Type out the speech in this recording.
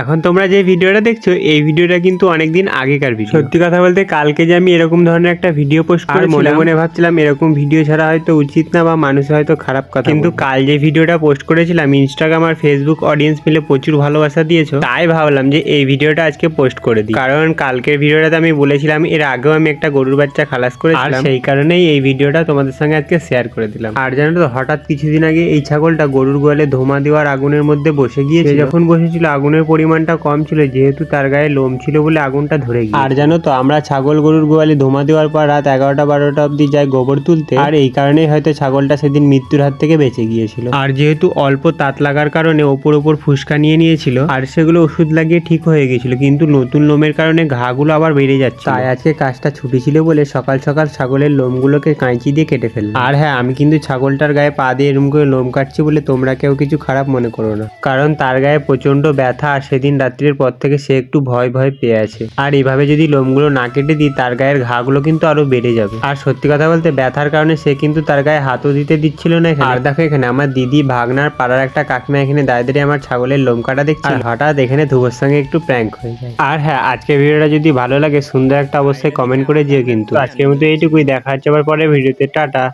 এখন তোমরা যে ভিডিওটা দেখছো এই ভিডিওটা কিন্তু অনেকদিন আগেকার ভিডিও। সত্যি কথা বলতে কালকে যে আমি এরকম ধরনের একটা ভিডিও পোস্ট করে মনে মনে ভাবছিলাম এরকম ভিডিও ছাড়া হয়তো উচিত না বা মানুষের হয়তো খারাপ কথা, কিন্তু কাল যে ভিডিওটা পোস্ট করেছিলাম ইনস্টাগ্রাম আর ফেসবুক অডিয়েন্স মিলে প্রচুর ভালোবাসা দিয়েছো, তাই ভাবলাম যে এই ভিডিওটা আজকে পোস্ট করে দিই। কারণ কালকের ভিডিওটাতে আমি বলেছিলাম এর আগেও আমি একটা গরুর বাচ্চা খালাস করেছিলাম, সেই কারণেই এই ভিডিওটা তোমাদের সঙ্গে আজকে শেয়ার করে দিলাম। আর জানো তো হঠাৎ কিছুদিন আগে এই ছাগলটা গরুর গোয়ালে ধোঁয়া দেওয়ার আগুনের মধ্যে বসে গিয়েছে। যখন বসেছিল আগুনের পরিমাণটা কম ছিল, যেহেতু তার গায়ে লোম ছিল বলে আগুনটা ধরে গিয়েছে। আর জানো তো আমরা ছাগল গরুর গোয়ালে ধোঁয়া দেওয়ার পর রাত 11টা-12টা অবধি যাই গোবর তুলতে, আর এই কারণেই হয়তো ছাগলটা সেদিন মৃত্যুর হাত থেকে বেঁচে গিয়েছিল। আর যেহেতু অল্প তাত লাগার কারণে ওপর ফুসকা নিয়ে নিয়েছিল আর সেগুলো ওষুধ লাগিয়ে ঠিক হয়ে গেছিল, কিন্তু নতুন লোমের কারণে ঘাগুলো আবার বেড়ে যাচ্ছে। তাই আজকে কাজটা ছুটি ছিল বলে সকাল সকাল ছাগলের লোমগুলোকে কাঁচি দিয়ে কেটে ফেললাম। আর হ্যাঁ, আমি কিন্তু ছাগলটার গায়ে পা দিয়ে এরকম করে লোম কাটছি বলে তোমরা কেউ কিছু খারাপ মনে করো না, কারণ তার গায়ে প্রচন্ড ব্যথা আর সেদিন রাত্রির পর থেকে সে একটু ভয় পেয়ে আছে। আর এইভাবে যদি লোমগুলো না কেটে দিই তার গায়ের ঘাগুলো কিন্তু আরো বেড়ে যাবে। আর সত্যি কথা বলতে ব্যথার কারণে সে কিন্তু তার গায়ে হাতও দিতে দিচ্ছিল না। আর দেখো এখানে আমার দিদি ভাগনার পাড়ার একটা কাকিমা এখানে দাঁড়িয়ে আমার ছাগলের লোম কাটা দেখছি, আর হঠাৎ এখানে ধুবোর সঙ্গে একটু প্র্যাঙ্ক হয়ে যায়। আর হ্যাঁ, আজকের ভিডিওটা যদি ভালো লাগে সুন্দর একটা অবশ্যই কমেন্ট করে দিও। কিন্তু আজকের মতো এইটুকুই, দেখা হচ্ছে আবার পরের ভিডিওতে। টাটা।